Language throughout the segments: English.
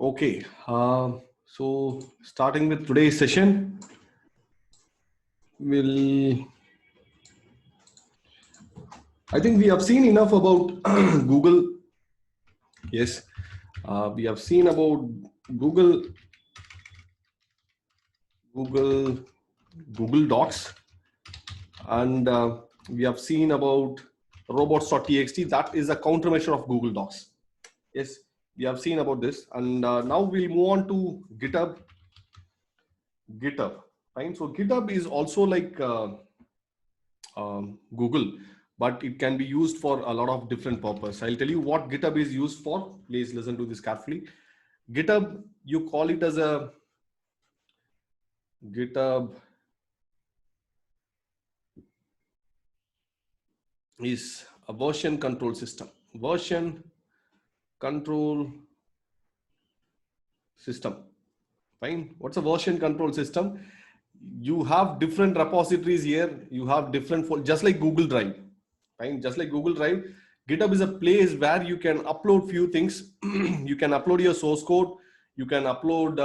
Okay, so starting with today's session, we'll. I think we have seen enough about Google. Yes, we have seen about Google, Google, Google Docs, and we have seen about robots.txt. That is a countermeasure of Google Docs. Yes, we have seen about this, and now we'll move on to GitHub. GitHub, fine. So GitHub is also like Google, but it can be used for a lot of different purpose. I'll tell you what GitHub is used for. Please listen to this carefully. GitHub, you call it as a GitHub is a version control system. Version control system. Fine. What's a version control system? You have different repositories here. You have different, just like Google Drive. Fine. Just like Google Drive, GitHub is a place where you can upload few things. You can upload your source code. You can upload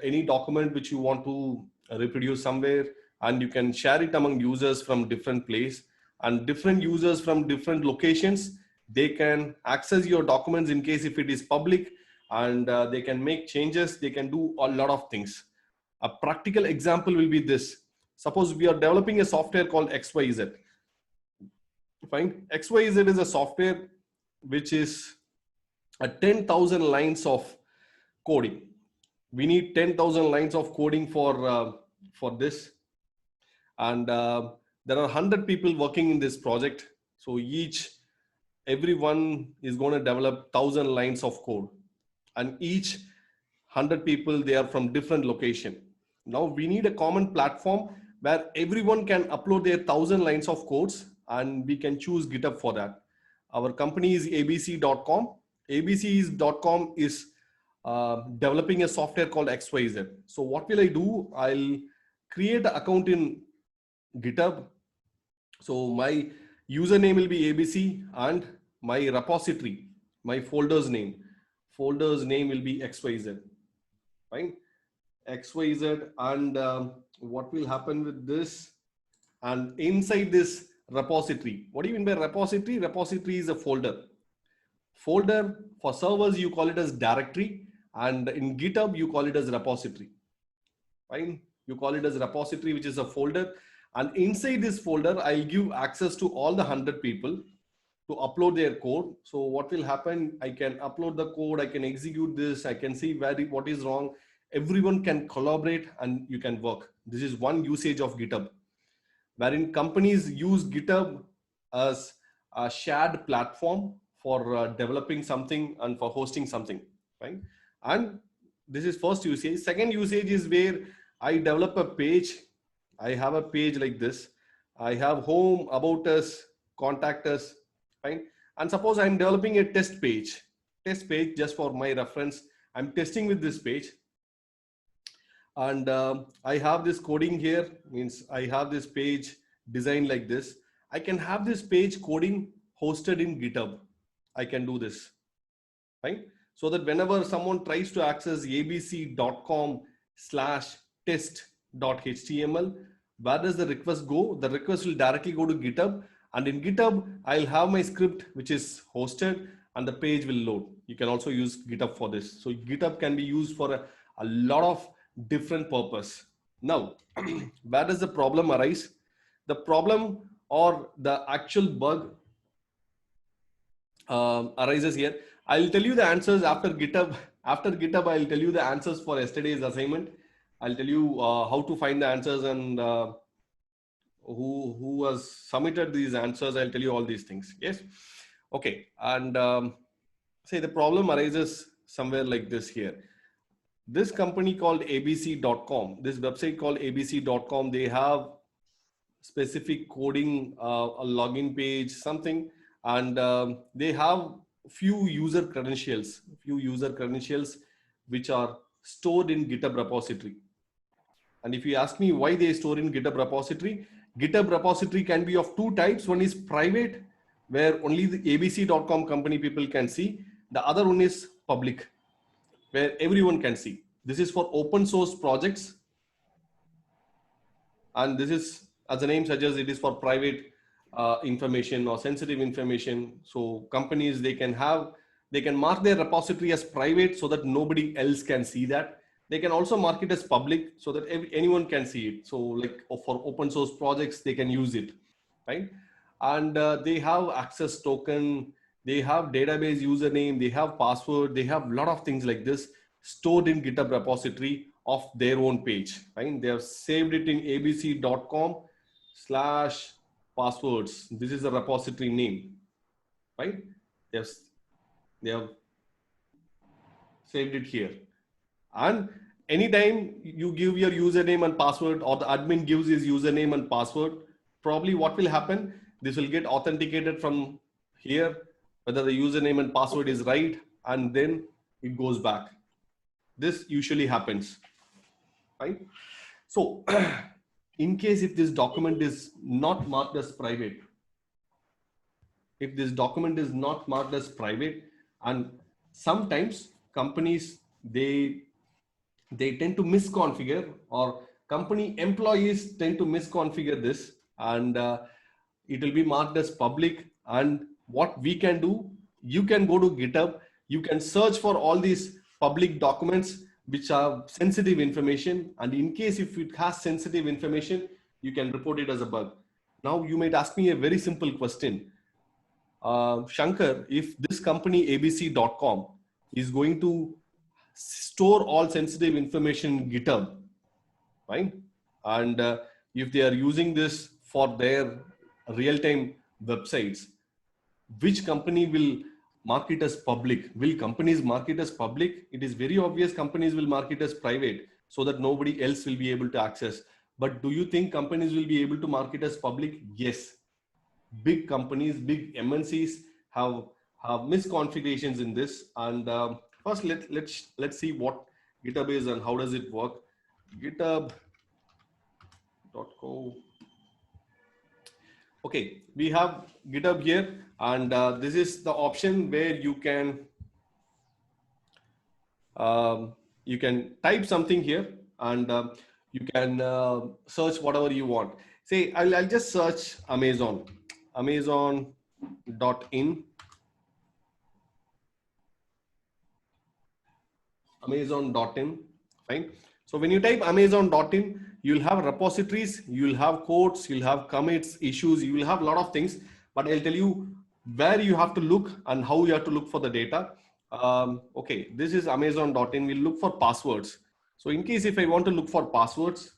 any document which you want to reproduce somewhere, and you can share it among users from different place, and different users from different locations. They can access your documents in case if it is public, and they can make changes. They can do a lot of things. A practical example will be this. Suppose we are developing a software called XYZ. Fine. XYZ is a software which is a 10,000 lines of coding. We need 10,000 lines of coding for this, and there are 100 people working in this project. So everyone is going to develop 1,000 lines of code, and each 100 people, they are from different location. Now we need a common platform where everyone can upload their 1,000 lines of codes, and we can choose GitHub for that. Our company is abc.com. abc.com is developing a software called XYZ. So what will I do? I'll create an account in GitHub. So my username will be ABC, and my repository, my folder's name will be XYZ. Fine. XYZ, and what will happen with this? And inside this repository, what do you mean by repository? Repository is a folder. Folder for servers, you call it as directory, and in GitHub, you call it as repository. Fine. You call it as repository, which is a folder. And inside this folder, I'll give access to all the 100 people to upload their code. So what will happen? I can upload the code. I can execute this. I can see what is wrong. Everyone can collaborate and you can work. This is one usage of GitHub, wherein companies use GitHub as a shared platform for developing something and for hosting something, right? And this is first usage. Second usage is where I develop a page. I have a page like this. I have home, about us, contact us, right? And suppose I'm developing a test page just for my reference. I'm testing with this page. And I have this coding here, means I have this page designed like this. I can have this page coding hosted in GitHub. I can do this, right? So that whenever someone tries to access abc.com/test.html, where does the request go? The request will directly go to GitHub, and in GitHub, I'll have my script which is hosted, and the page will load. You can also use GitHub for this. So GitHub can be used for a lot of different purpose. Now, where does the problem arise? The problem or the actual bug arises here. I'll tell you the answers after GitHub. After GitHub, I'll tell you the answers for yesterday's assignment. I'll tell you how to find the answers and who has submitted these answers. I'll tell you all these things. Yes. Okay. And say the problem arises somewhere like this here. This company called abc.com, this website called abc.com, they have specific coding, a login page, something, and they have few user credentials which are stored in GitHub repository. And if you ask me why they store in GitHub repository can be of two types. One is private, where only the abc.com company people can see. The other one is public, where everyone can see. This is for open source projects. And this is, as the name suggests, it is for private information or sensitive information. So companies, they can mark their repository as private so that nobody else can see that. They can also mark it as public so that anyone can see it. So like for open source projects, they can use it, right? And they have access token, they have database username, they have password, they have a lot of things like this stored in GitHub repository of their own page, right? They have saved it in abc.com/passwords. This is the repository name, right? They have saved it here. And anytime you give your username and password, or the admin gives his username and password, probably what will happen, this will get authenticated from here, whether the username and password is right, and then it goes back. This usually happens, right? So in case if this document is not marked as private, and sometimes companies, they tend to misconfigure, or company employees tend to misconfigure this, and it will be marked as public. And what we can do, you can go to GitHub, you can search for all these public documents which are sensitive information, and in case if it has sensitive information, you can report it as a bug. Now you might ask me a very simple question. Shankar, if this company abc.com is going to store all sensitive information in GitHub, right? And if they are using this for their real-time websites, which company will mark it as public? Will companies mark it as public? It is very obvious companies will mark it as private so that nobody else will be able to access. But do you think companies will be able to mark it as public? Yes. Big companies, big MNCs have misconfigurations in this. And first, let's see what GitHub is and how does it work. GitHub.co. Okay, we have GitHub here, and this is the option where you can type something here, and you can search whatever you want. Say I'll just search Amazon, Amazon.in, fine. So when you type Amazon.in, you'll have repositories, you'll have codes, you'll have commits, issues, you will have a lot of things, but I'll tell you where you have to look and how you have to look for the data. Okay, this is Amazon.in. We'll look for passwords. So in case if I want to look for passwords,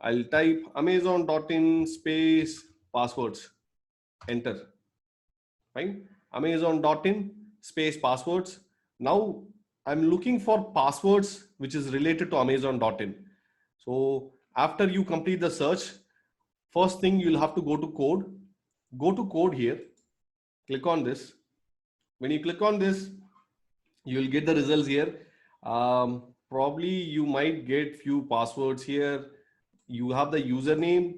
I'll type Amazon.in space passwords, enter, fine. Amazon.in space passwords. Now I'm looking for passwords which is related to Amazon.in. So after you complete the search, first thing you'll have to go to code. Go to code here, click on this. When you click on this, you'll get the results here. Probably you might get few passwords here. You have the username,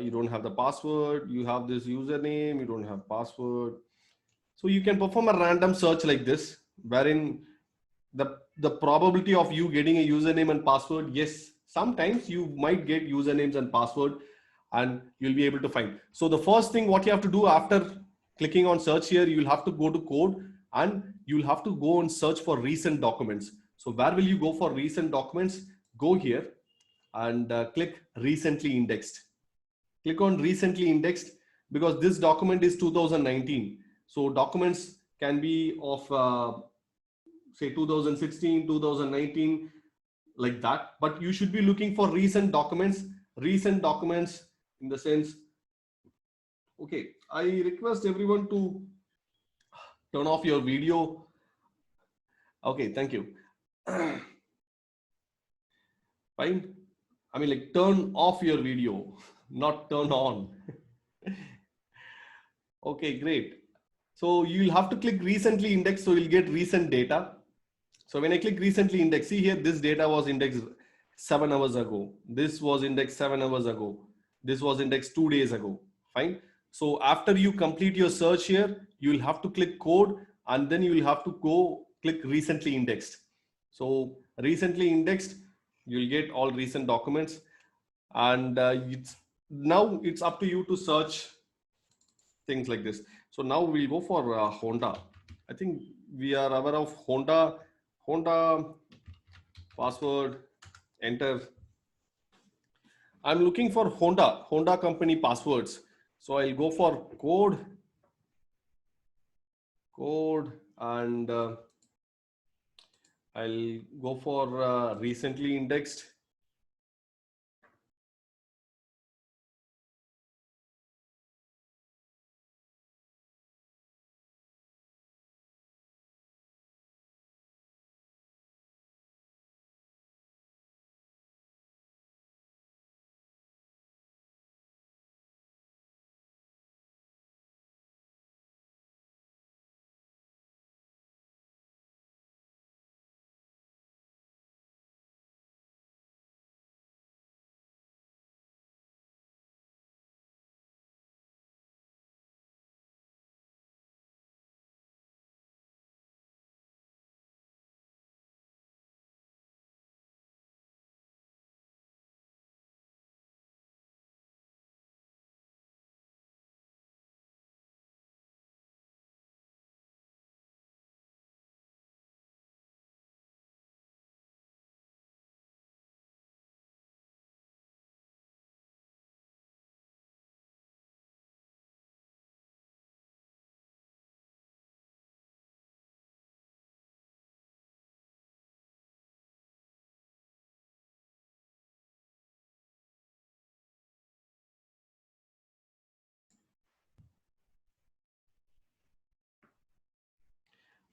you don't have the password. You have this username, you don't have password. So you can perform a random search like this, wherein the probability of you getting a username and password, yes, sometimes you might get usernames and password and you'll be able to find. So the first thing what you have to do after clicking on search here, you'll have to go to code and you'll have to go and search for recent documents. So where will you go for recent documents? Go here and click recently indexed. Click on recently indexed because this document is 2019. So documents can be of say 2016, 2019, like that. But you should be looking for recent documents in the sense, okay, I request everyone to turn off your video. Okay, thank you. Fine. I mean, like, turn off your video, not turn on. Okay, great. So you'll have to click recently indexed, so you'll get recent data. So when I click recently indexed, see here, this data was indexed 7 hours ago. This was indexed 7 hours ago. This was indexed 2 days ago. Fine. So after you complete your search here, you'll have to click code and then you'll have to go click recently indexed. So recently indexed, you'll get all recent documents, and it's up to you to search things like this. So now we'll go for Honda. I think we are aware of Honda. Honda password, enter. I'm looking for Honda company passwords. So I'll go for code, and I'll go for recently indexed.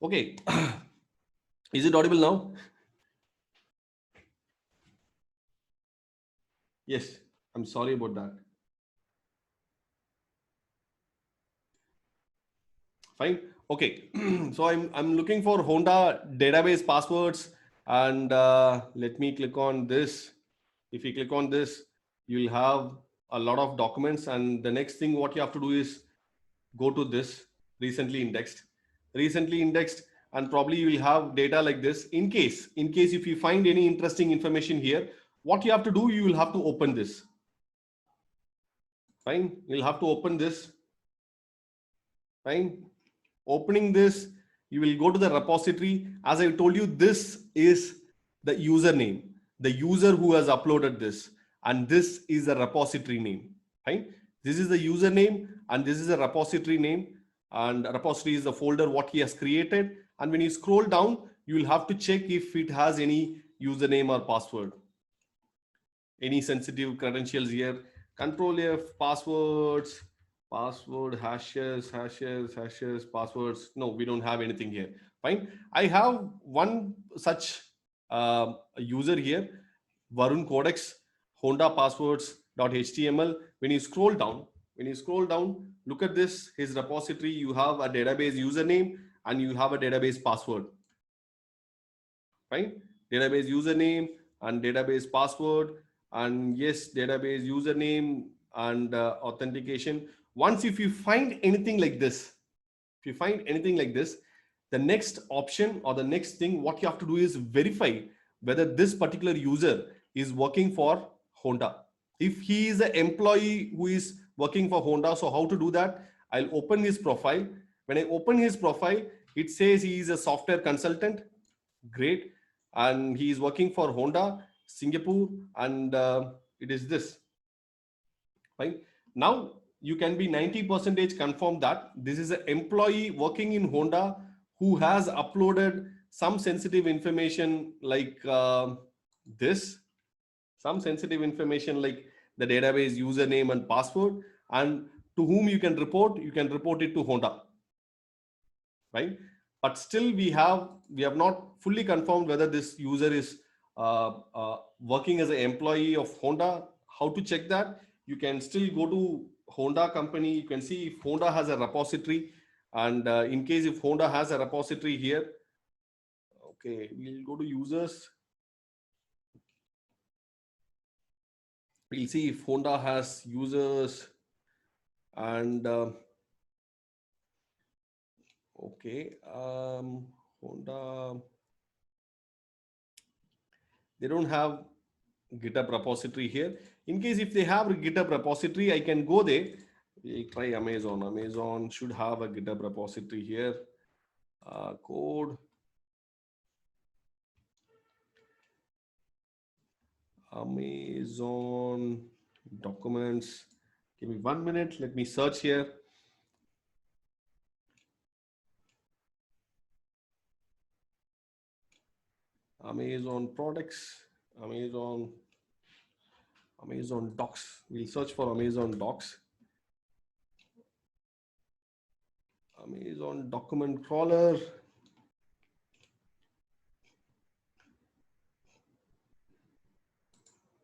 Okay. Is it audible now? Yes. I'm sorry about that. Fine. Okay. So I'm looking for Honda database passwords, and let me click on this. If you click on this, you'll have a lot of documents, and the next thing what you have to do is go to this recently indexed, and probably you will have data like this. In case if you find any interesting information here, what you have to do, you will have to open this. Fine. You'll have to open this. Fine. Opening this, you will go to the repository. As I told you, this is the username, the user who has uploaded this, and this is the repository name. Fine. This is the username, and this is the repository name, and repository is the folder what he has created. And when you scroll down, you will have to check if it has any username or password, any sensitive credentials here. Control F, passwords, password, hashes, passwords. No, we don't have anything here. Fine. I have one such user here, Varun Codex, Honda passwords.html. When you scroll down, look at this, his repository. You have a database username and you have a database password. Fine. Database username and database password, and yes, database username and authentication. Once if you find anything like this, the next option or the next thing what you have to do is verify whether this particular user is working for Honda. If he is an employee who is working for Honda, so how to do that? I'll open his profile. When I open his profile, it says he is a software consultant. Great. And he is working for Honda Singapore, and it is this. Fine. Now you can be 90% confirmed that this is an employee working in Honda who has uploaded some sensitive information like this, some sensitive information like the database username and password, and to whom you can report it to Honda. Right. But still we have not fully confirmed whether this user is working as an employee of Honda. How to check that? You can still go to Honda company. You can see if Honda has a repository, and in case if Honda has a repository here, okay, we'll go to users. We'll see if Honda has users, and okay, Honda, they don't have GitHub repository here. In case if they have a GitHub repository, I can go there. We try Amazon. Amazon should have a GitHub repository here. Code. Amazon documents. Give me 1 minute. Let me search here. Amazon products, Amazon docs. We'll search for Amazon docs. Amazon document crawler.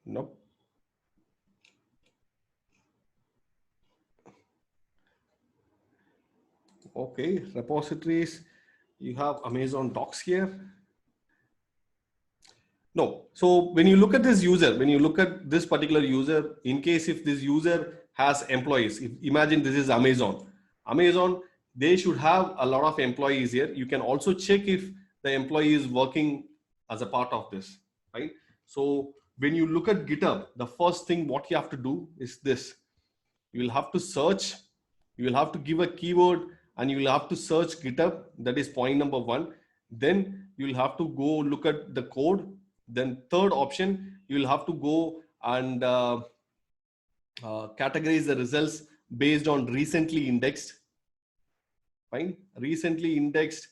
Nope. Okay, repositories. You have Amazon docs here. No. So when you look at this user, when you look at this particular user, in case if this user has employees, imagine this is Amazon. Amazon, they should have a lot of employees here. You can also check if the employee is working as a part of this, right? So when you look at GitHub, the first thing what you have to do is this. You will have to search, you will have to give a keyword, and you will have to search GitHub. That is point number 1. Then you will have to go look at the code. Then third option, you will have to go and categorize the results based on recently indexed. Fine, recently indexed.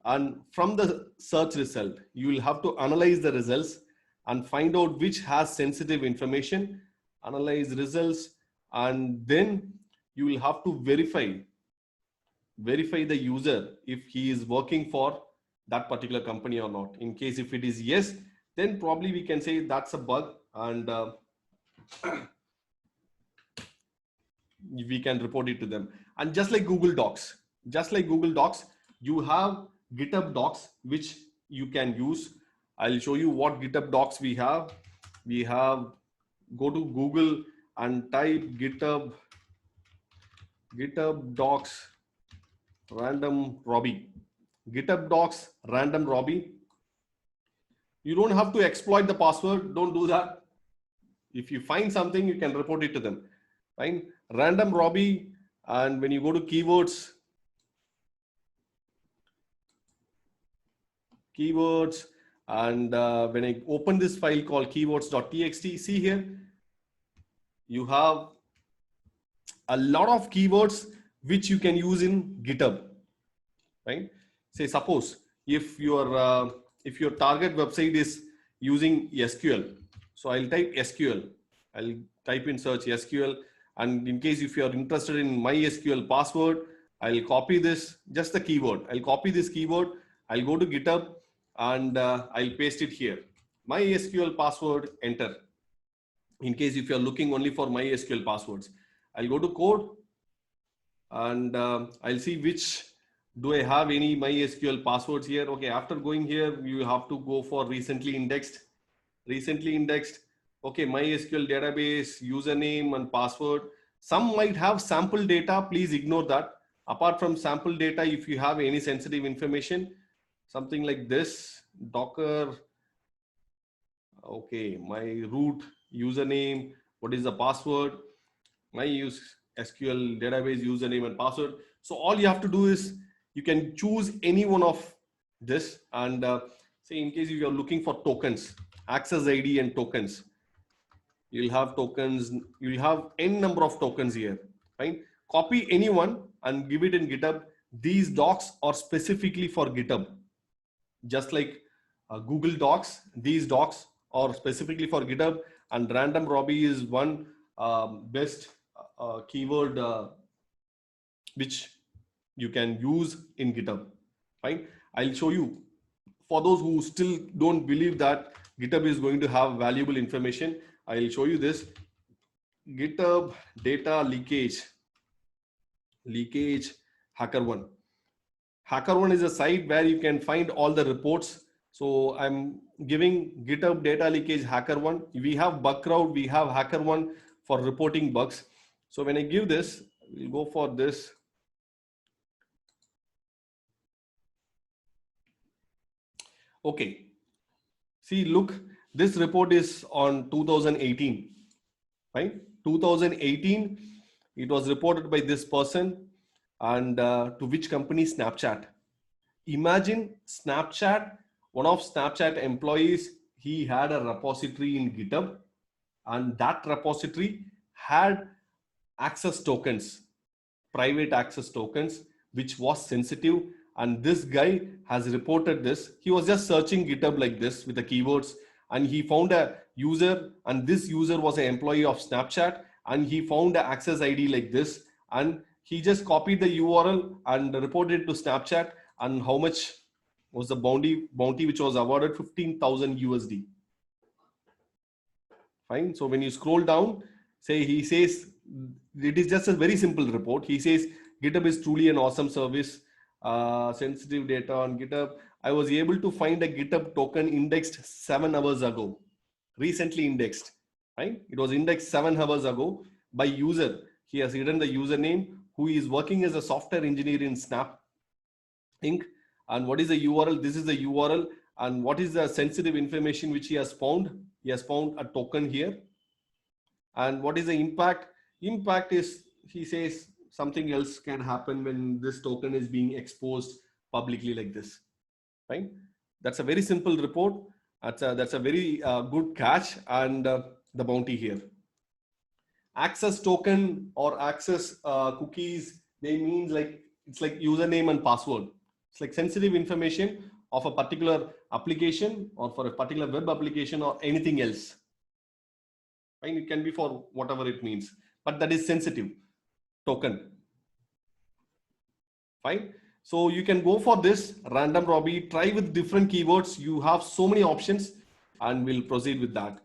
And from the search result, you will have to analyze the results and find out which has sensitive information, analyze results, and then you will have to verify the user if he is working for that particular company or not. In case if it is yes, then probably we can say that's a bug, and we can report it to them. And just like Google Docs, you have GitHub Docs which you can use. I'll show you what GitHub Docs we have. We have, go to Google and type GitHub Docs random Robbie. GitHub Docs random Robbie. You don't have to exploit the password. Don't do that. If you find something, you can report it to them. Fine. Random Robbie. And when you go to keywords, and when I open this file called keywords.txt, see here, you have a lot of keywords which you can use in GitHub. Right? Say suppose if your target website is using SQL, so I'll type SQL. I'll type in search SQL, and in case if you are interested in MySQL password, I'll copy this, just the keyword. I'll copy this keyword. I'll go to GitHub and I'll paste it here. MySQL password, enter. In case if you're looking only for MySQL passwords, I'll go to code and I'll see which, do I have any MySQL passwords here? Okay, after going here, you have to go for recently indexed. Okay, MySQL database, username and password. Some might have sample data, please ignore that. Apart from sample data, if you have any sensitive information, something like this, Docker, okay, my root, username, what is the password, my SQL database username and password. So all you have to do is you can choose any one of this, and say in case you are looking for tokens, access ID and tokens, you'll have tokens, you'll have n number of tokens here, right? Copy any one and give it in GitHub. These docs are specifically for GitHub. Just like Google Docs, these docs are specifically for GitHub, and random Robbie is one best keyword which you can use in GitHub. Fine. I'll show you. For those who still don't believe that GitHub is going to have valuable information, I'll show you this. GitHub data leakage HackerOne. HackerOne is a site where you can find all the reports. So I'm giving GitHub data leakage HackerOne. We have Bugcrowd, we have HackerOne for reporting bugs. So when I give this, we'll go for this. Okay. See, look, this report is on 2018, right? 2018, it was reported by this person, and to which company? Snapchat. Imagine Snapchat, one of Snapchat employees, he had a repository in GitHub, and that repository had access tokens, private access tokens, which was sensitive. And this guy has reported this. He was just searching GitHub like this with the keywords, and he found a user, and this user was an employee of Snapchat, and he found the access ID like this, and he just copied the URL and reported it to Snapchat. And how much was the bounty which was awarded? 15,000 USD. Fine. So when you scroll down, he says, it is just a very simple report. He says GitHub is truly an awesome service. Sensitive data on GitHub. I was able to find a GitHub token indexed 7 hours ago, recently indexed, right? It was indexed 7 hours ago by user. He has hidden the username, who is working as a software engineer in Snap Inc. And what is the URL? This is the URL. And what is the sensitive information which he has found? He has found a token here. And what is the impact? Impact is, he says, something else can happen when this token is being exposed publicly like this, right? That's a very simple report. That's a very good catch. And the bounty here. Access token or access cookies, they mean like, it's like username and password. It's like sensitive information of a particular application or for a particular web application or anything else. Right? It can be for whatever it means, but that is sensitive token. Fine. So you can go for this random Robbie, try with different keywords. You have so many options, and we'll proceed with that.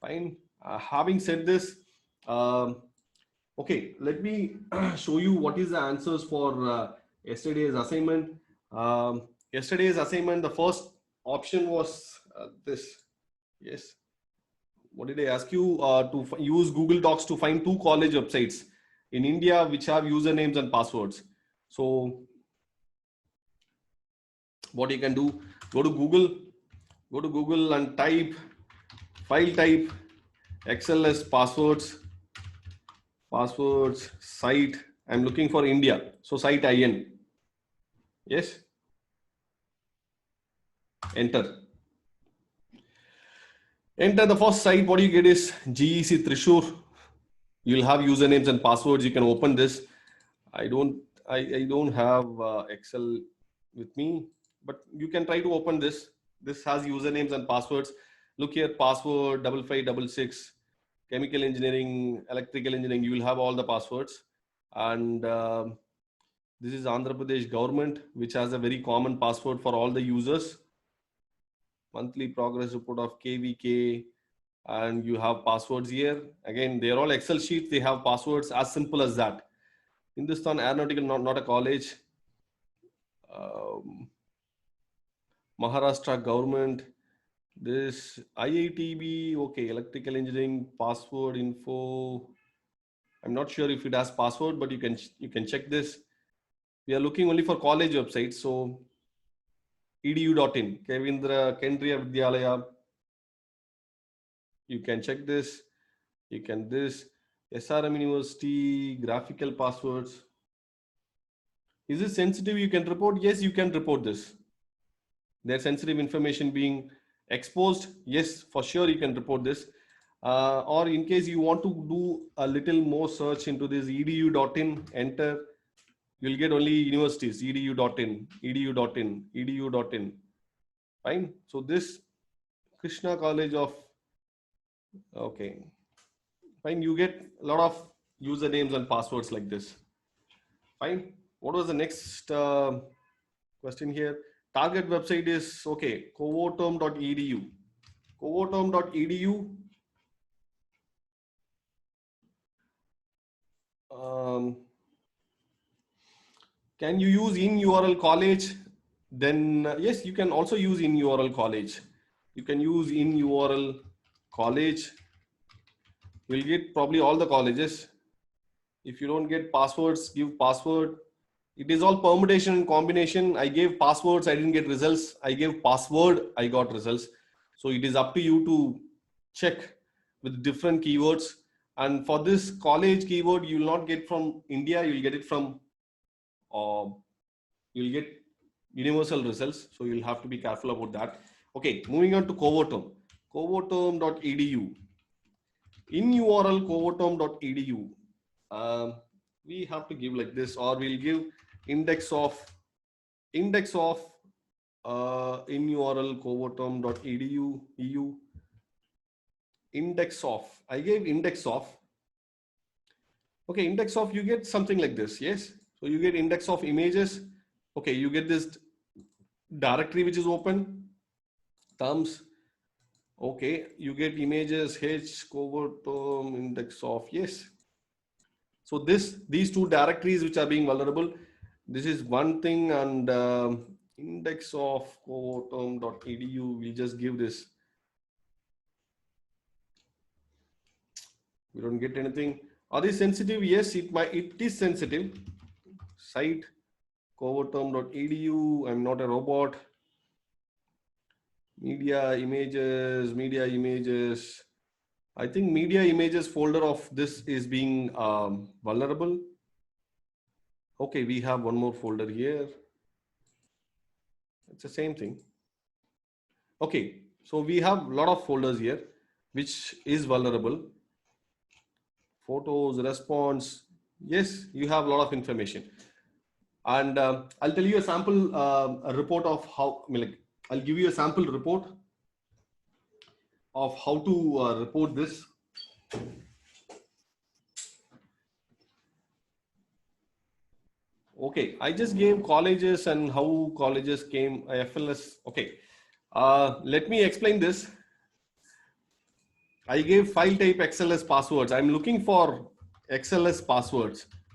Fine. Having said this, okay, let me show you what is the answers for yesterday's assignment. Yesterday's assignment, the first option was this. Yes. What did I ask you? To use Google Docs to find 2 college websites in India which have usernames and passwords. So what you can do, go to Google and file type XLS passwords site. I'm looking for India. So site IN. Yes. Enter the first site. What you get is GEC Thrissur. You'll have usernames and passwords. You can open this. I don't have Excel with me, but you can try to open this. This has usernames and passwords. Look here, password 5566, chemical engineering, electrical engineering. You will have all the passwords. And this is Andhra Pradesh government, which has a very common password for all the users. Monthly progress report of KVK, and you have passwords here. Again, they're all Excel sheets. They have passwords as simple as that. Hindustan Aeronautical, not a college. Maharashtra government. This IITB, okay, electrical engineering, password info. I'm not sure if it has password, but you can check this. We are looking only for college websites. So edu.in, Kendriya Vidyalaya. You can check this. You can this. SRM University, graphical passwords. Is this sensitive? You can report. Yes, you can report this. Their sensitive information being exposed. Yes, for sure you can report this. Or in case you want to do a little more search into this edu.in, enter. You'll get only universities, edu.in, edu.in, edu.in. Fine. So this Krishna College of, okay. Fine. You get a lot of usernames and passwords like this. Fine. What was the next question here? Target website is, okay, covoterm.edu. Covoterm.edu. Can you use in URL college? Then yes, you can also use in URL college. You can use in URL college. You'll get probably all the colleges. If you don't get passwords, give password. It is all permutation and combination. I gave passwords, I didn't get results. I gave password, I got results. So it is up to you to check with different keywords. And for this college keyword, you will not get from India, you will get it from, you'll get universal results. So you'll have to be careful about that. Okay, moving on to Covoterm. Covoterm.edu. In URL covoterm.edu, we have to give like this, or we'll give index of in URL covoterm.edu EU index of. I gave index of. Okay, index of, you get something like this. Yes, so you get index of images. Okay, you get this directory which is open, thumbs. Okay, you get images, H Covoterm index of. Yes, so these two directories which are being vulnerable, this is one thing. And index of covoterm.edu, we'll just give this. We don't get anything. Are they sensitive? Yes, it is sensitive. Site covoterm.edu. I'm not a robot. Media images. I think media images folder of this is being vulnerable. Okay, we have one more folder here. It's the same thing. Okay, so we have a lot of folders here which is vulnerable. Photos, response. Yes, you have a lot of information. And I'll tell you a sample a report of how, I'll give you a sample report of how to report this. Okay, I just gave colleges and how colleges came FLS. Okay, let me explain this. I gave file type XLS passwords. I'm looking for XLS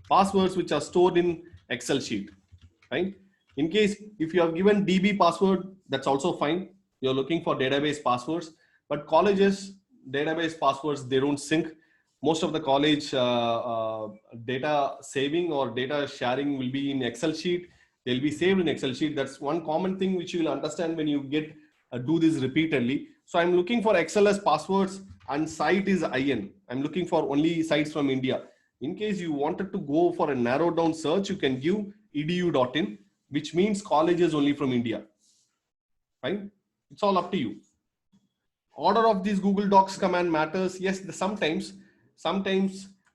passwords which are stored in Excel sheet, right? In case if you have given DB password, that's also fine. You're looking for database passwords, but colleges database passwords, they don't sync. Most of the college data saving or data sharing will be in Excel sheet. They'll be saved in Excel sheet. That's one common thing which you will understand when you get do this repeatedly. So I'm looking for XLS passwords and site is IN. I'm looking for only sites from India. In case you wanted to go for a narrow down search, you can give edu.in, which means colleges only from India, right? It's all up to you. Order of these Google Docs command matters. Yes, sometimes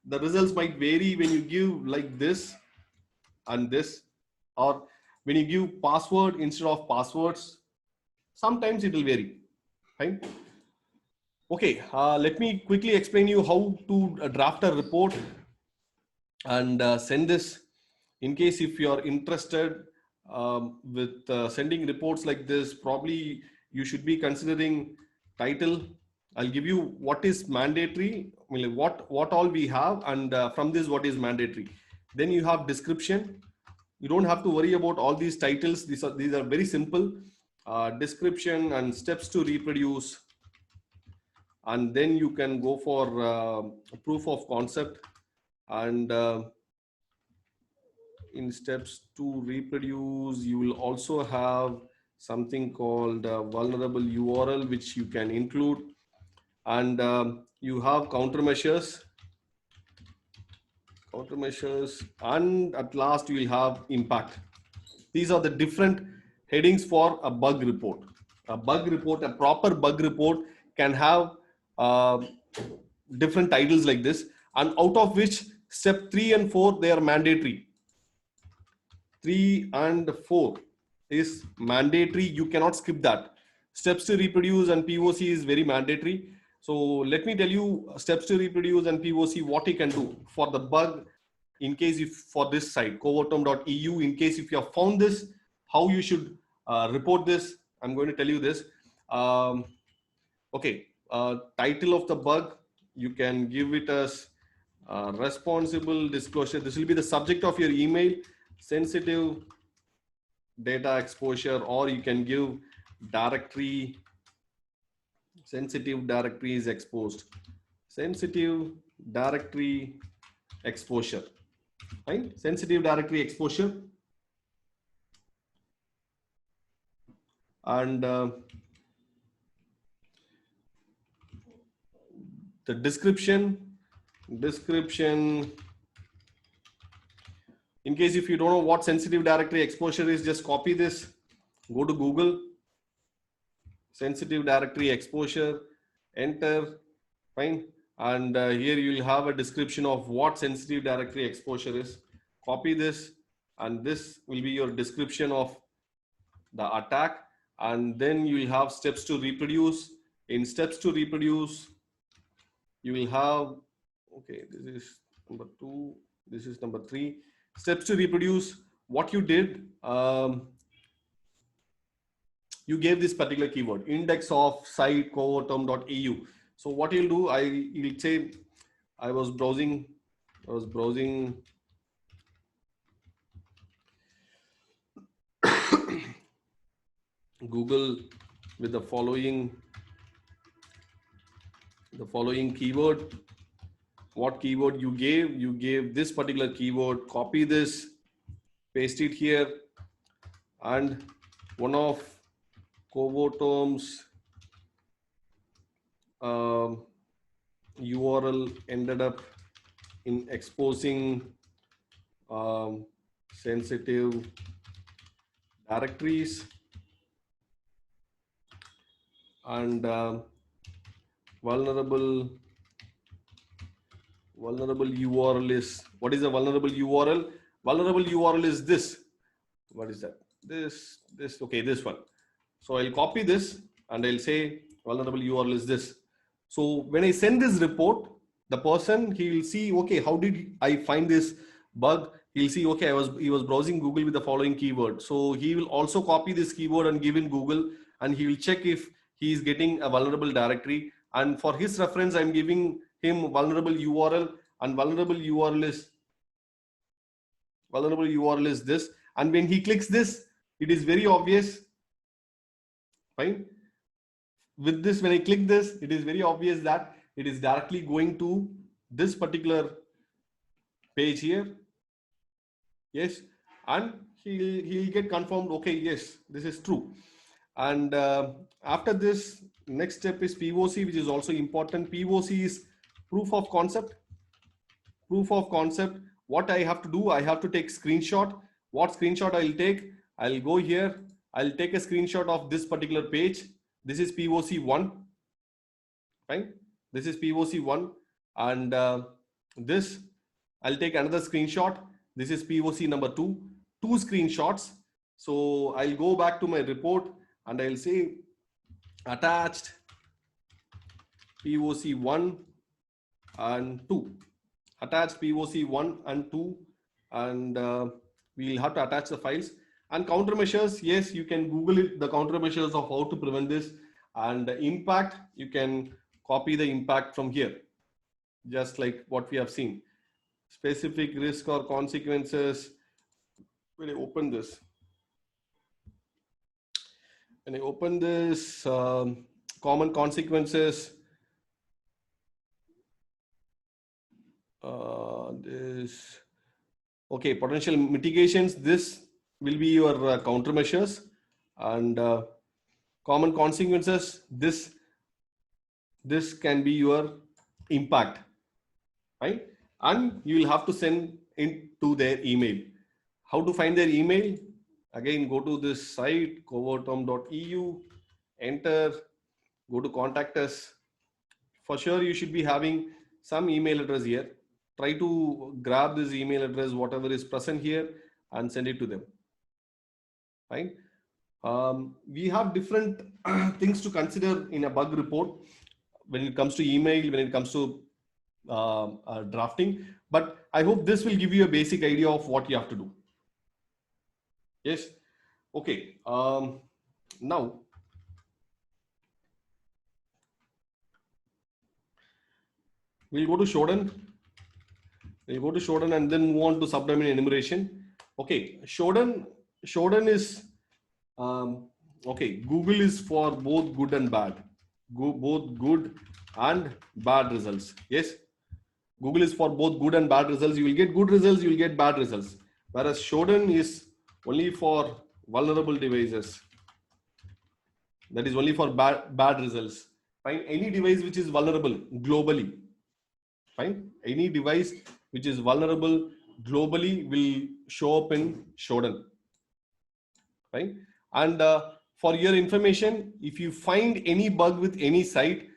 the results might vary when you give like this and this, or when you give password instead of passwords, sometimes it will vary, right? Okay, let me quickly explain you how to draft a report and send this. In case if you're interested with sending reports like this, probably you should be considering title. I'll give you what is mandatory, what all we have, and from this what is mandatory. Then you have description. You don't have to worry about all these titles. These are very simple. Description and steps to reproduce. And then you can go for proof of concept, and in steps to reproduce, you will also have something called vulnerable URL, which you can include. And you have countermeasures, and at last you will have impact. These are the different headings for a bug report. A proper bug report can have different titles like this, and out of which step 3 and 4, they are mandatory. 3 and 4 is mandatory. You cannot skip that. Steps to reproduce and POC is very mandatory. So let me tell you steps to reproduce and POC, what you can do for the bug. In case if for this site, covoterm.eu, in case if you have found this, how you should report this, I'm going to tell you this. Okay, title of the bug, you can give it as responsible disclosure. This will be the subject of your email, sensitive data exposure, or you can give directory, sensitive directory is exposed, sensitive directory exposure, right? Sensitive directory exposure. And the description, in case if you don't know what sensitive directory exposure is, just copy this, go to Google, sensitive directory exposure, enter, fine. And here you will have a description of what sensitive directory exposure is. Copy this, and this will be your description of the attack. And then you will have steps to reproduce. In steps to reproduce, you will have, okay, this is number 2, this is number 3. Steps to reproduce, what you did, you gave this particular keyword, index of site coverterm.eu. So what you'll do, you'll say, I was browsing Google with the following keyword. What keyword you gave? You gave this particular keyword. Copy this, paste it here, and one of Coverterm's URL ended up in exposing sensitive directories, and vulnerable URL is, what is a vulnerable URL? Vulnerable URL is this. What is that? This, okay, this one. So I'll copy this and I'll say vulnerable URL is this. So when I send this report, the person, he will see, okay, how did I find this bug? He'll see, okay, he was browsing Google with the following keyword. So he will also copy this keyword and give in Google, and he will check if he is getting a vulnerable directory. And for his reference, I'm giving him vulnerable URL, and vulnerable URL is this. And when he clicks this, it is very obvious. Fine. With this, when I click this, it is very obvious that it is directly going to this particular page here. Yes, and he'll get confirmed. Okay, yes, this is true. And after this, next step is POC, which is also important. POC is proof of concept. Proof of concept. What I have to do, I have to take screenshot. What screenshot I'll take? I'll go here. I'll take a screenshot of this particular page. This is POC 1. Right? This is POC 1. And this, I'll take another screenshot. This is POC number 2. 2 screenshots. So I'll go back to my report and I'll say attached POC 1 and 2. Attach POC 1 and 2, and we'll have to attach the files. And countermeasures, yes, you can Google it, the countermeasures of how to prevent this. And the impact, you can copy the impact from here, just like what we have seen. Specific risk or consequences. When I open this, common consequences, this, okay, potential mitigations, this will be your countermeasures, and common consequences, this can be your impact, right? And you will have to send into their email. How to find their email? Again, go to this site, coverterm.eu, enter, go to contact us. For sure, you should be having some email address here. Try to grab this email address, whatever is present here, and send it to them. Fine. We have different things to consider in a bug report when it comes to email, when it comes to drafting. But I hope this will give you a basic idea of what you have to do. Yes. Okay. Now, we'll go to Shodan. We'll go to Shodan and then move on to subdomain enumeration. Okay. Shodan is, okay, Google is for both good and bad. Both good and bad results. Yes. Google is for both good and bad results. You will get good results, you will get bad results. Whereas Shodan is only for vulnerable devices. That is only for bad results. Fine. Any device which is vulnerable globally. Fine. Any device which is vulnerable globally will show up in Shodan. Fine. And for your information, if you find any bug with any site,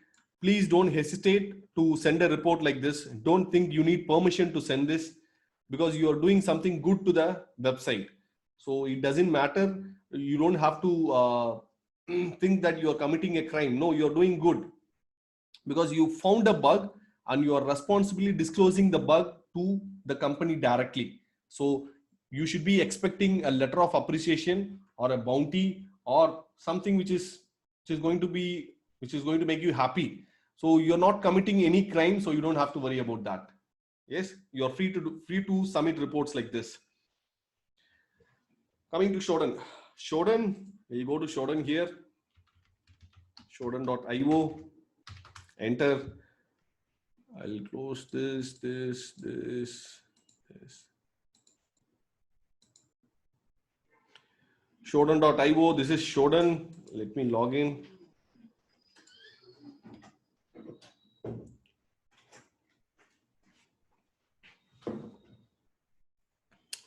please don't hesitate to send a report like this. Don't think you need permission to send this, because you are doing something good to the website. So it doesn't matter. You don't have to think that you are committing a crime. No, you're doing good because you found a bug and you are responsibly disclosing the bug to the company directly. So you should be expecting a letter of appreciation or a bounty or something which is going to make you happy. So you're not committing any crime, so you don't have to worry about that. Yes, you're free to submit reports like this. Coming to Shodan, you go to Shodan here, shodan.io, enter. I'll close this. Shodan.io, this is Shodan. Let me log in.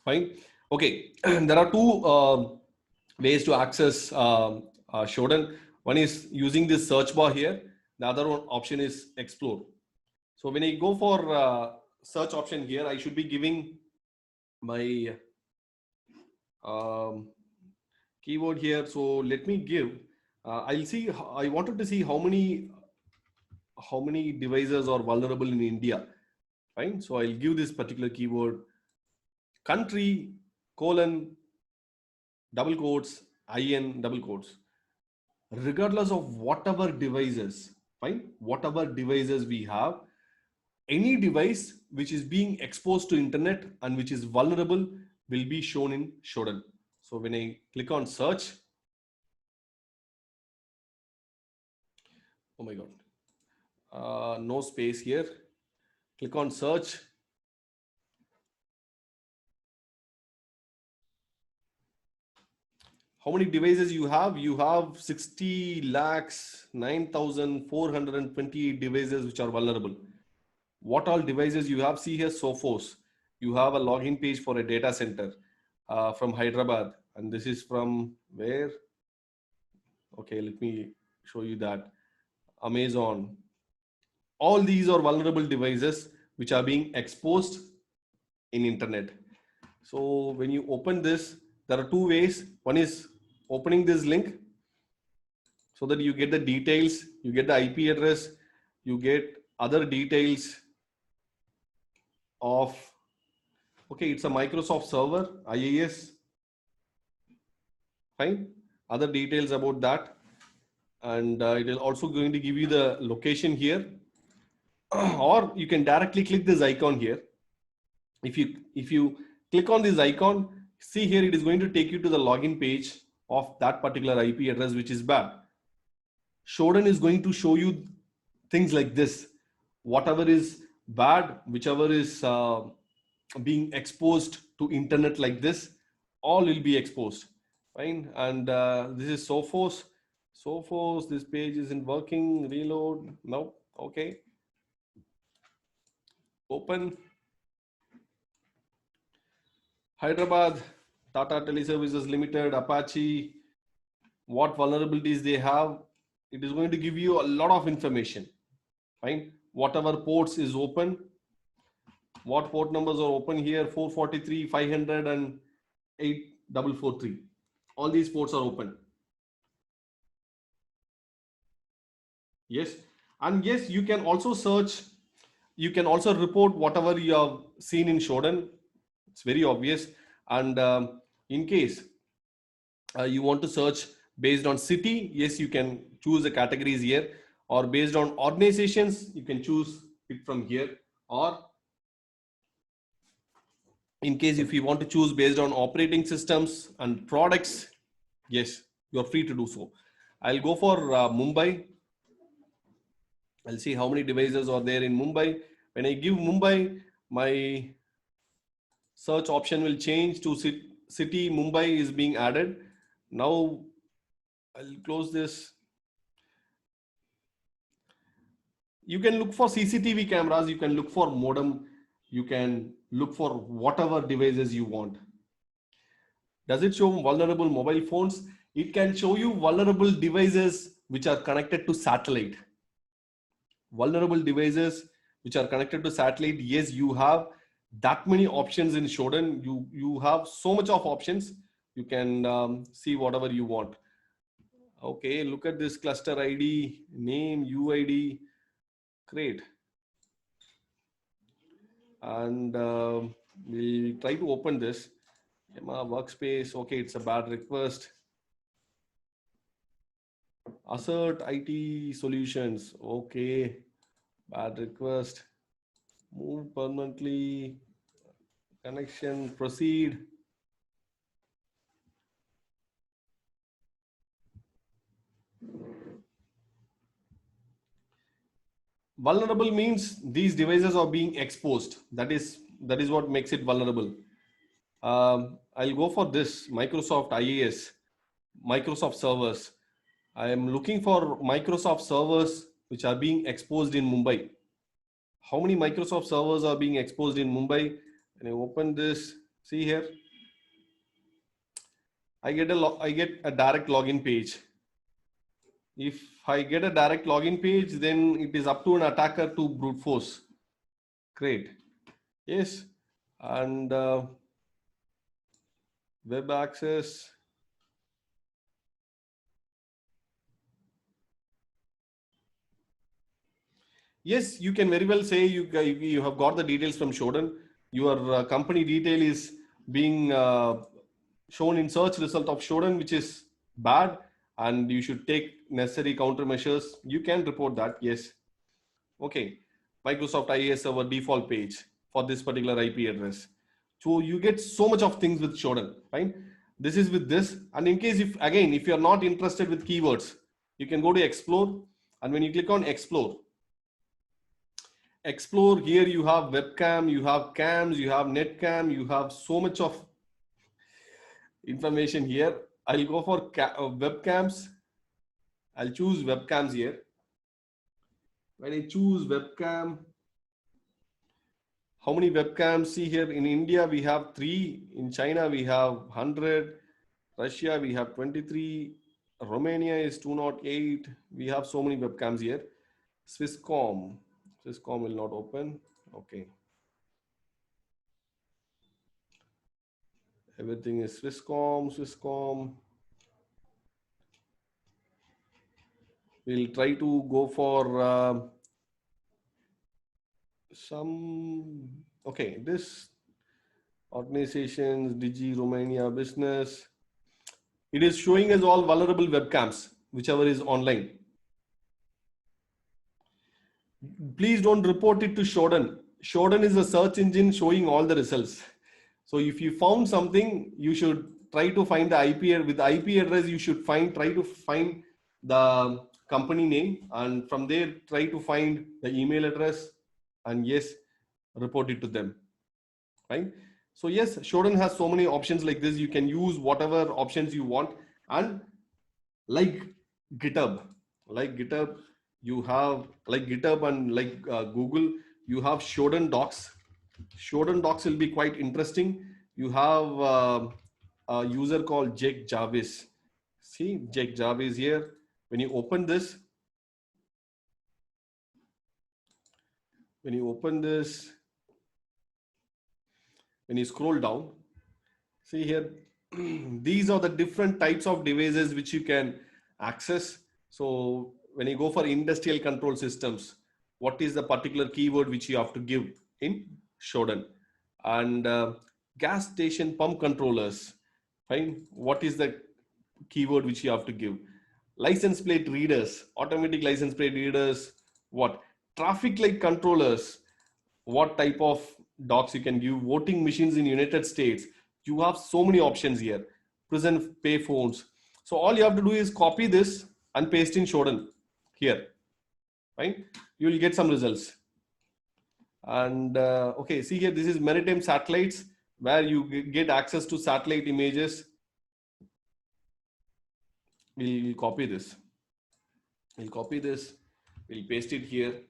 Fine. Okay, there are two ways to access Shodan. One is using this search bar here. The other one option is explore. So when I go for search option here, I should be giving my keyword here. So let me give. I'll see. I wanted to see how many devices are vulnerable in India. Fine. So I'll give this particular keyword. Country, double quotes, IN, double quotes. Regardless of whatever devices, fine, whatever devices we have, any device which is being exposed to internet and which is vulnerable will be shown in Shodan. So when I click on search, oh my God, no space here. Click on search. How many devices you have? You have 60,09,428 devices which are vulnerable. What all devices you have? See here, Sophos. You have a login page for a data center from Hyderabad. And this is from where? Okay, let me show you that. Amazon. All these are vulnerable devices which are being exposed in internet. So when you open this, there are two ways. One is opening this link so that you get the details, you get the IP address, you get other details of, okay, it's a Microsoft server, IIS, fine, other details about that. And it is also going to give you the location here, or you can directly click this icon here. If you click on this icon, see here, it is going to take you to the login page of that particular IP address, which is bad. Shodan is going to show you things like this. Whatever is bad, whichever is being exposed to internet like this, all will be exposed. Fine. And this is Sophos. Sophos, this page isn't working. Reload. No. Okay. Open. Hyderabad, Tata Teleservices Limited, Apache, what vulnerabilities they have. It is going to give you a lot of information. Fine. Whatever ports is open, what port numbers are open here, 443, 500 and 8443. All these ports are open. Yes. And yes, you can also search, you can also report whatever you have seen in Shodan. It's very obvious. And in case you want to search based on city, yes, you can choose the categories here, or based on organizations, you can choose it from here. Or in case if you want to choose based on operating systems and products, yes, you're free to do so. I'll go for Mumbai. I'll see how many devices are there in Mumbai. When I give Mumbai, my search option will change to city. Mumbai is being added. Now I'll close this. You can look for CCTV cameras, you can look for modem, you can look for whatever devices you want. Does it show vulnerable mobile phones? It can show you vulnerable devices which are connected to satellite. Vulnerable devices which are connected to satellite. Yes, you have that many options in Shodan. You have so much of options. You can see whatever you want. Okay, look at this cluster ID, name, UID. Great. And we'll try to open this. Emma workspace. Okay, it's a bad request. Assert IT solutions. Okay, bad request. Move permanently. Connection. Proceed. Vulnerable means these devices are being exposed. That is what makes it vulnerable. I'll go for this Microsoft IaaS, Microsoft servers. I am looking for Microsoft servers which are being exposed in Mumbai. How many Microsoft servers are being exposed in Mumbai? And I open this, see here. I get a direct login page. If I get a direct login page, then it is up to an attacker to brute force. Great. Yes. And web access. Yes, you can very well say you have got the details from Shodan. Your company detail is being shown in search result of Shodan, which is bad, and you should take necessary countermeasures. You can report that. Yes. Okay. Microsoft IaaS server default page for this particular IP address. So you get so much of things with Shodan, right? This is with this. And in case if you're not interested with keywords, you can go to explore. And when you click on explore here, you have webcam, you have cams, you have netcam, you have so much of information here. I'll go for webcams. I'll choose webcams here. When I choose webcam, how many webcams? See here in India, we have 3. In China, we have 100. Russia, we have 23. Romania is 208. We have so many webcams here. Swisscom will not open. Okay. Everything is Swisscom. We'll try to go for this organizations, Digi, Romania, business. It is showing us all vulnerable webcams, whichever is online. Please don't report it to Shodan. Shodan is a search engine showing all the results. So if you found something, you should try to find the IP. With the IP address, you should try to find the company name, and from there try to find the email address, and yes, report it to them, right? So yes, Shodan has so many options like this. You can use whatever options you want. And like GitHub, you have like GitHub, and like Google, you have Shodan Docs. Shodan Docs will be quite interesting. You have a user called Jake Jarvis. See, Jake Jarvis here. When you open this, when you scroll down, see here, these are the different types of devices which you can access. So when you go for industrial control systems, what is the particular keyword which you have to give in Shodan? And gas station pump controllers, fine. What is the keyword which you have to give? License plate readers, automatic license plate readers, what? Traffic light controllers, what type of docs you can give? Voting machines in United States. You have so many options here. Prison pay phones. So all you have to do is copy this and paste in Shodan here, right? You will get some results. And okay, see here, this is maritime satellites, where you get access to satellite images. We'll copy this. We'll paste it here.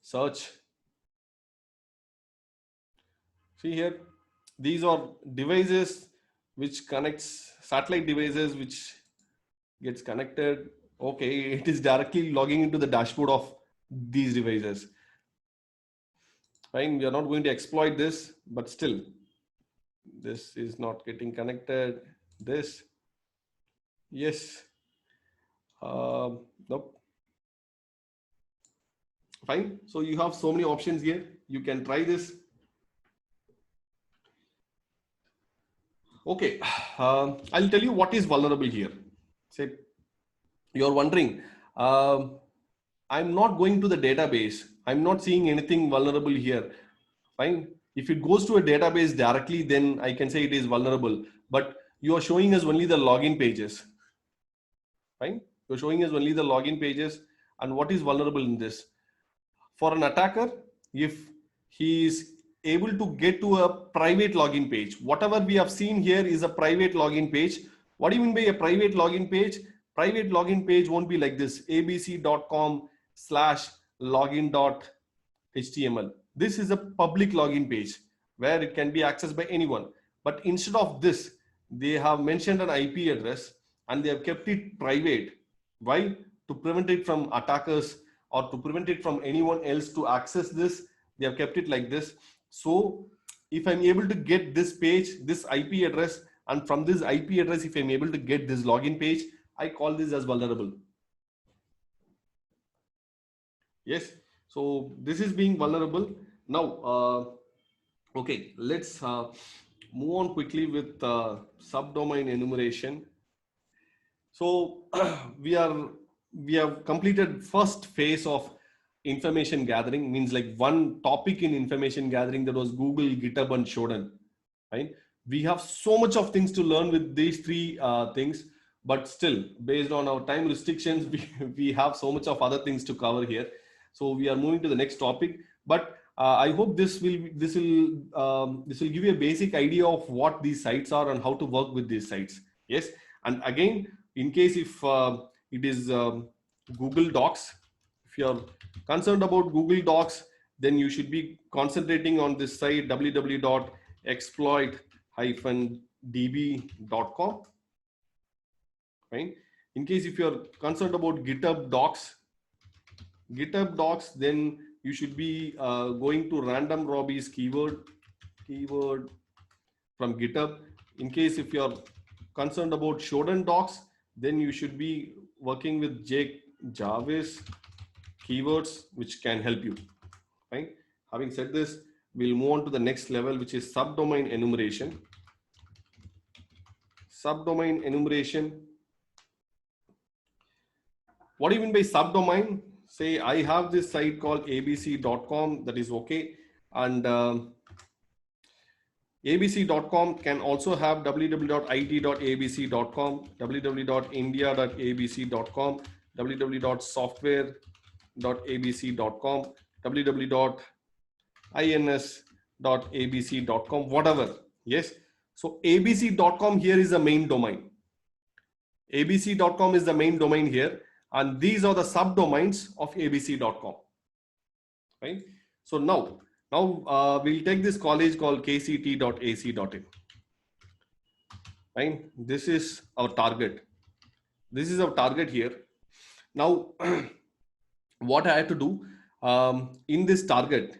search. See here, these are devices which connects, satellite devices which gets connected. Okay, it is directly logging into the dashboard of these devices. Fine, we are not going to exploit this, but still, this is not getting connected. This, yes, nope. Fine. So you have so many options here. You can try this. Okay, I'll tell you what is vulnerable here. Say you're wondering, I'm not going to the database. I'm not seeing anything vulnerable here. Fine. If it goes to a database directly, then I can say it is vulnerable. But you are showing us only the login pages. Fine. You're showing us only the login pages. And what is vulnerable in this? For an attacker, if he is able to get to a private login page, whatever we have seen here is a private login page. What do you mean by a private login page? Private login page won't be like this, abc.com/login.html. This is a public login page where it can be accessed by anyone. But instead of this, they have mentioned an IP address and they have kept it private. Why? To prevent it from attackers or to prevent it from anyone else to access this. They have kept it like this. So if I'm able to get this page, this IP address, and from this IP address, if I'm able to get this login page, I call this as vulnerable. Yes. So this is being vulnerable. Now, okay, let's move on quickly with subdomain enumeration. So we have completed first phase of information gathering, means like one topic in information gathering, that was Google, GitHub, and Shodan. Right? We have so much of things to learn with these three things, but still, based on our time restrictions, we have so much of other things to cover here. So we are moving to the next topic. But I hope this will give you a basic idea of what these sites are and how to work with these sites. Yes, and again, in case if it is Google Docs, if you are concerned about Google Docs, then you should be concentrating on this site www.exploit-db.com. Right? In case if you are concerned about GitHub Docs, then you should be going to Random Robbie's keyword from GitHub. In case if you are concerned about Shodan Docs, then you should be working with Jake Jarvis keywords, which can help you. Right? Having said this, we'll move on to the next level, which is subdomain enumeration. Subdomain enumeration. What do you mean by subdomain? Say I have this site called abc.com, that is okay. And abc.com can also have www.it.abc.com, www.india.abc.com, www.software.abc.com, www.ins.abc.com, whatever. Yes. So abc.com here is the main domain. abc.com is the main domain here. And these are the subdomains of abc.com. Right? So now we'll take this college called kct.ac.in. Right? This is our target. This is our target here. Now, what I have to do in this target,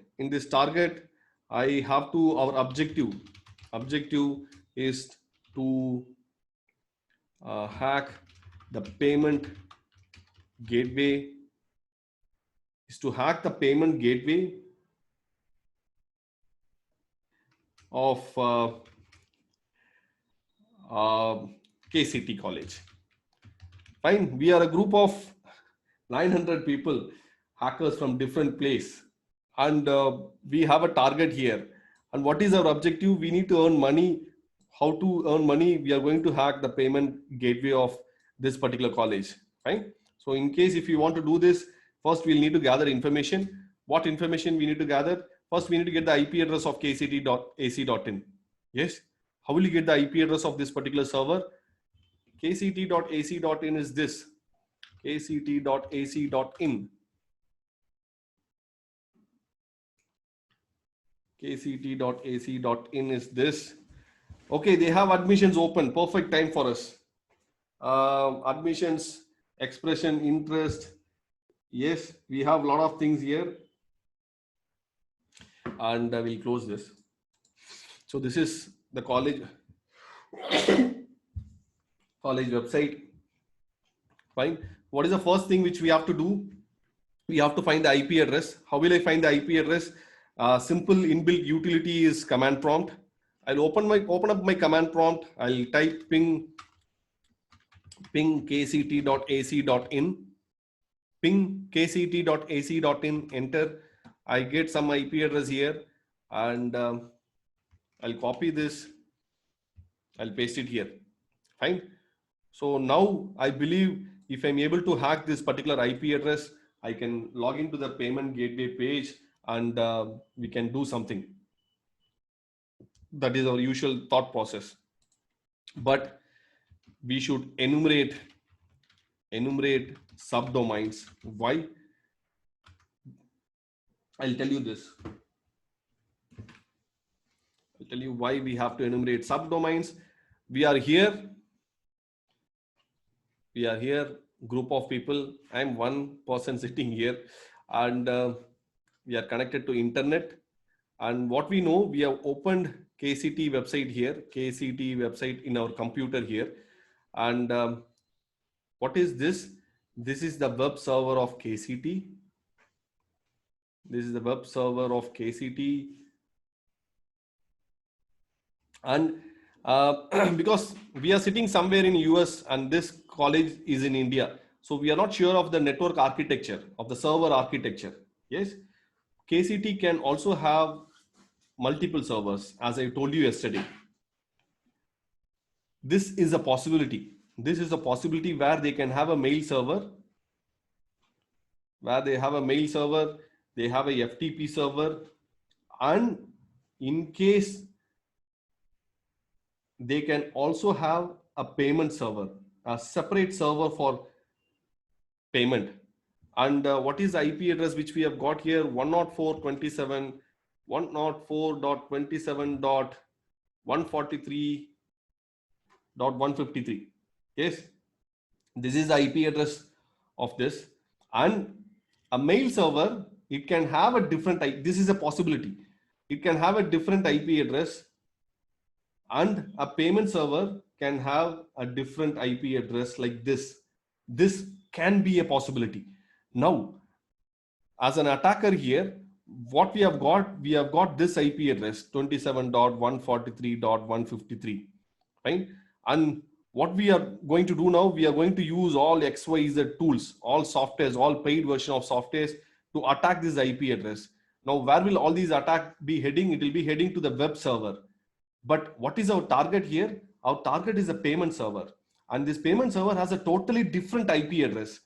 I have to, our objective is to hack the payment gateway, of KCT college. Fine, we are a group of 900 people, hackers from different place, and we have a target here. And what is our objective? We need to earn money. How to earn money? We are going to hack the payment gateway of this particular college. Right? So in case if you want to do this, first we'll need to gather information. What information we need to gather? First, we need to get the IP address of kct.ac.in. Yes. How will you get the IP address of this particular server? kct.ac.in is this. kct.ac.in. kct.ac.in is this. Okay, they have admissions open. Perfect time for us. Admissions, expression, interest. Yes, we have a lot of things here. And we'll close this. So this is the college website. Fine. What is the first thing which we have to do? We have to find the IP address. How will I find the IP address? Simple inbuilt utility is command prompt. I'll open up my command prompt. I'll type ping kct.ac.in, ping kct.ac.in, enter. I get some IP address here, and I'll copy this. I'll paste it here. Fine. So now I believe if I'm able to hack this particular IP address, I can log into the payment gateway page and we can do something. That is our usual thought process. But we should enumerate subdomains. Why? I'll tell you this. I'll tell you why we have to enumerate subdomains. We are here, group of people. I'm one person sitting here, and we are connected to internet. And what we know, we have opened KCT website here, KCT website in our computer here. And what is this? This is the web server of KCT. This is the web server of KCT. And because we are sitting somewhere in US and this college is in India, so we are not sure of the network architecture, of the server architecture. Yes, KCT can also have multiple servers, as I told you yesterday. This is a possibility. This is a possibility where they can have a mail server, they have a FTP server, and in case they can also have a payment server, a separate server for payment. And what is the IP address which we have got here? 104.27.143.153. Yes, this is the IP address of this. And a mail server, it can have a different, this is a possibility. It can have a different IP address, and a payment server can have a different IP address like this. This can be a possibility. Now, as an attacker here, what we have got this IP address 27.143.153, right? And what we are going to do now, we are going to use all XYZ tools, all softwares, all paid version of softwares to attack this IP address. Now, where will all these attacks be heading? It will be heading to the web server. But what is our target here? Our target is a payment server. And this payment server has a totally different IP address.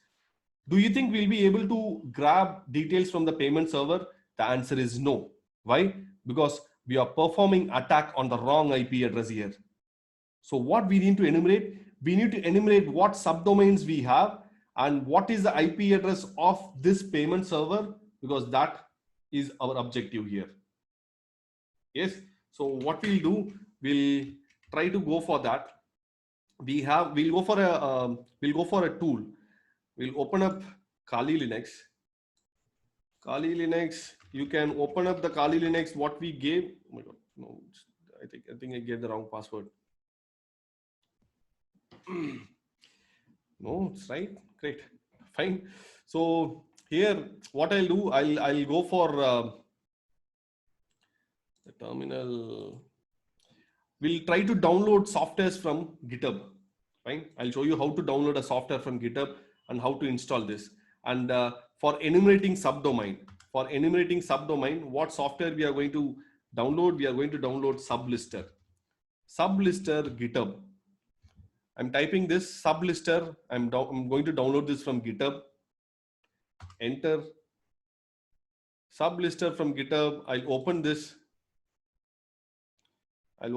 Do you think we'll be able to grab details from the payment server? The answer is no. Why? Because we are performing attack on the wrong IP address here. So what we need to enumerate? We need to enumerate what subdomains we have and what is the IP address of this payment server, because that is our objective here. Yes. So what we'll do, we'll try to go for that. We'll go for a tool. We'll open up Kali Linux. Kali Linux. You can open up the Kali Linux. What we gave. Oh my God. No, I think I gave the wrong password. No, it's right. Great. Fine. So here, what I'll do, I'll go for the terminal. We'll try to download softwares from GitHub. Fine. I'll show you how to download a software from GitHub and how to install this. And for enumerating subdomain, what software we are going to download? We are going to download Sublister. Sublister GitHub. I'm typing this Sublister. I'm going to download this from GitHub. Enter. Sublister from GitHub. I'll open this. I'll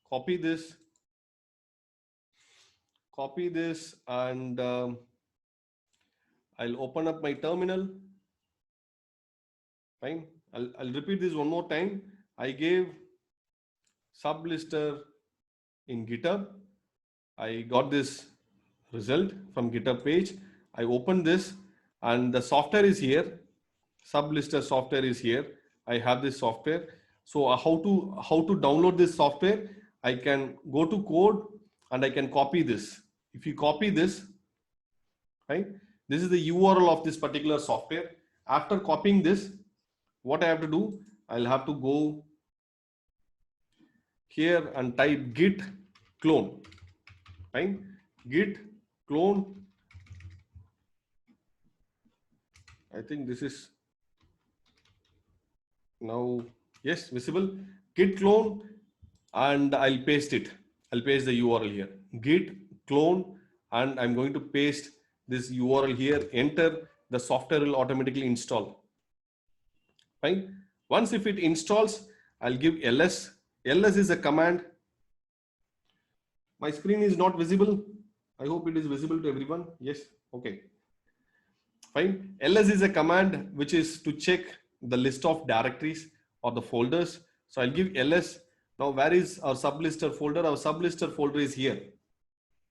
copy this. And I'll open up my terminal. Fine. I'll repeat this one more time. I gave sublister in GitHub. I got this result from GitHub page. I opened this and the software is here. Sublister software is here. I have this software. So how to download this software? I can go to code and I can copy this. If you copy this, right? This is the URL of this particular software. After copying this, what I have to do, I'll have to go here and type git clone, right? Git clone. I think this is now, yes, visible. Git clone, and I'll paste it. I'll paste the URL here. Git clone, and I'm going to paste this URL here. Enter. The software will automatically install. Fine. Once if it installs, I'll give ls. ls is a command. My screen is not visible. I hope it is visible to everyone. Yes. Okay. Fine. ls is a command which is to check the list of directories or the folders. So I'll give ls. Now where is our sublister folder? Our sublister folder is here.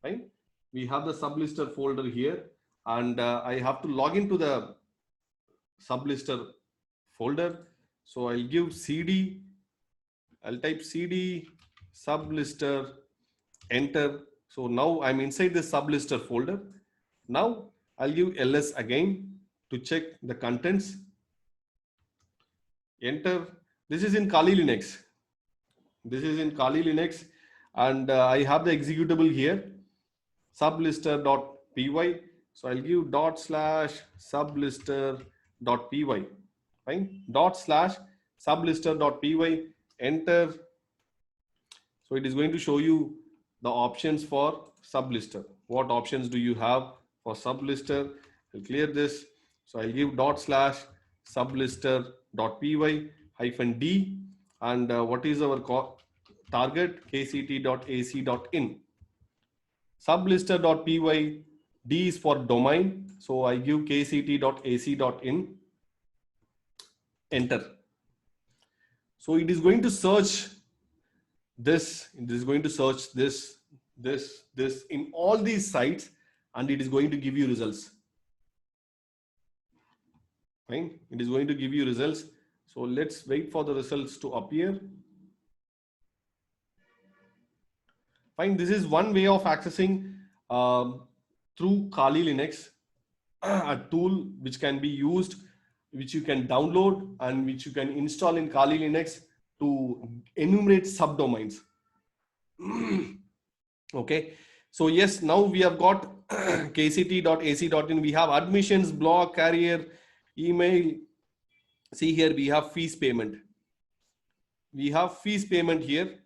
Right? We have the sublister folder here, and I have to log into the sublister folder. So I'll give cd. I'll type cd sublister, enter. So now I'm inside the sublister folder. Now I'll give ls again to check the contents. Enter. This is in Kali Linux. This is in Kali Linux, and I have the executable here, sublister.py. So I'll give /sublister.py, right? /sublister.py, enter. So it is going to show you the options for sublister. What options do you have for sublister? I'll clear this. So I'll give /sublister.py -d, and what is our target? kct.ac.in. Sublister.py, D is for domain. So I give kct.ac.in, enter. So it is going to search this, it is going to search this in all these sites, and it is going to give you results. Fine, it is going to give you results. So let's wait for the results to appear. Fine, this is one way of accessing through Kali Linux, a tool which can be used, which you can download and which you can install in Kali Linux to enumerate subdomains. Okay, so yes, now we have got kct.ac.in. We have admissions, blog, career, email. See here, we have fees payment. We have fees payment here.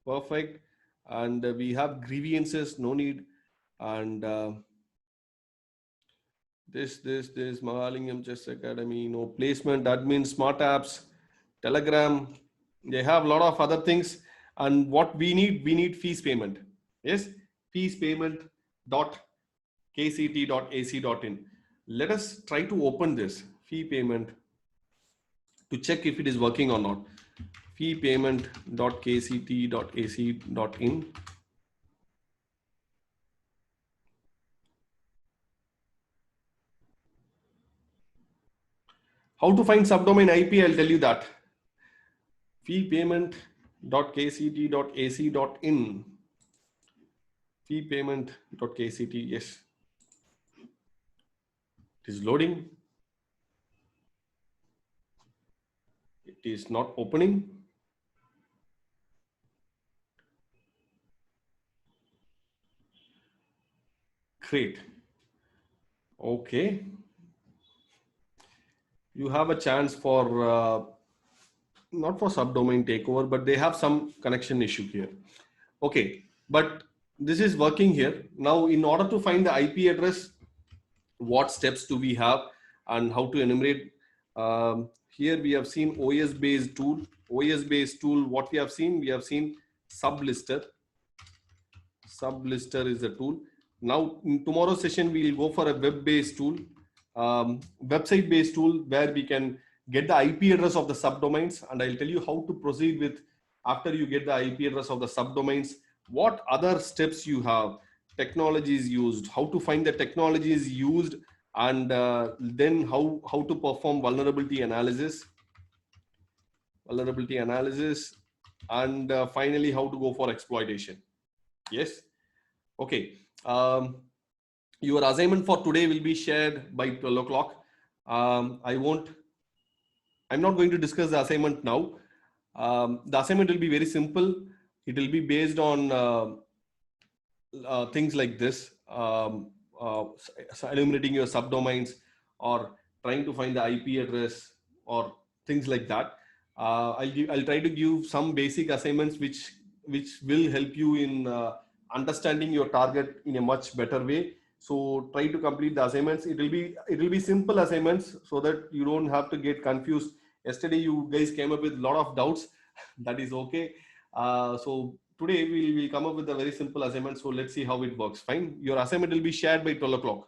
Perfect. And we have grievances, no need. And this Mahalingam Chess Academy, no placement, admin, smart apps, Telegram. They have a lot of other things. And what we need fees payment. Yes, fees payment .kct.ac.in. Let us try to open this fee payment to check if it is working or not. Fee payment.kct.ac.in. How to find subdomain IP? I'll tell you that. Fee payment.kct.ac.in. Fee payment.kct. Yes, it is loading. It is not opening. Great. Okay. You have a chance for not for subdomain takeover, but they have some connection issue here. Okay, but this is working here. Now, in order to find the IP address, what steps do we have and how to enumerate? Here we have seen OS based tool. OS based tool, what we have seen sublister. Sublister is the tool. Now in tomorrow's session, we will go for a web based tool, website based tool, where we can get the IP address of the subdomains, and I'll tell you how to proceed with after you get the IP address of the subdomains, what other steps you have, technologies used, how to find the technologies used, and then how to perform vulnerability analysis, and finally how to go for exploitation. Yes. Okay. Your assignment for today will be shared by 12 o'clock. I'm not going to discuss the assignment now. The assignment will be very simple. It will be based on things like this, enumerating your subdomains or trying to find the IP address or things like that. I'll try to give some basic assignments which will help you in understanding your target in a much better way. So try to complete the assignments. It will be simple assignments so that you don't have to get confused. Yesterday you guys came up with a lot of doubts. That is okay. So today we will come up with a very simple assignment. So let's see how it works. Fine. Your assignment will be shared by 12 o'clock.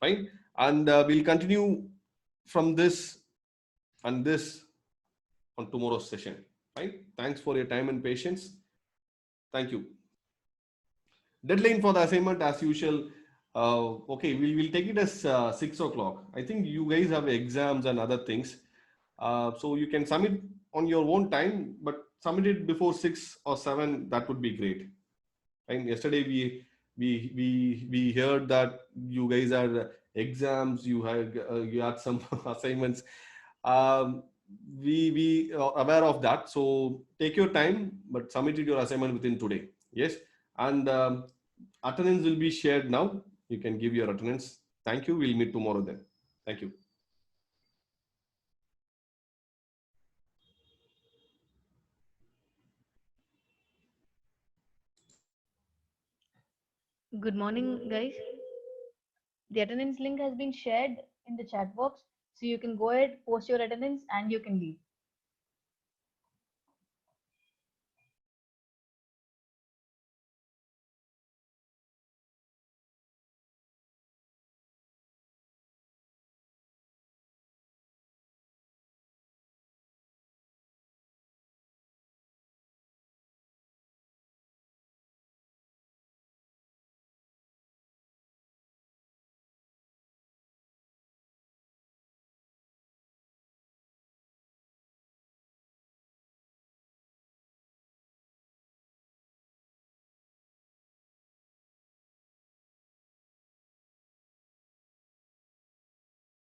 Fine. And we'll continue from this and this on tomorrow's session. Fine. Thanks for your time and patience. Thank you. Deadline for the assignment as usual. Okay, we'll take it as 6 o'clock. I think you guys have exams and other things. So you can submit on your own time, but submit it before 6 or 7. That would be great. And yesterday we heard that you guys had exams, you had some assignments. We are aware of that. So take your time, but submit your assignment within today. Yes, and attendance will be shared now. You can give your attendance. Thank you. We'll meet tomorrow then. Thank you. Good morning, guys. The attendance link has been shared in the chat box, so you can go ahead, post your attendance, and you can leave.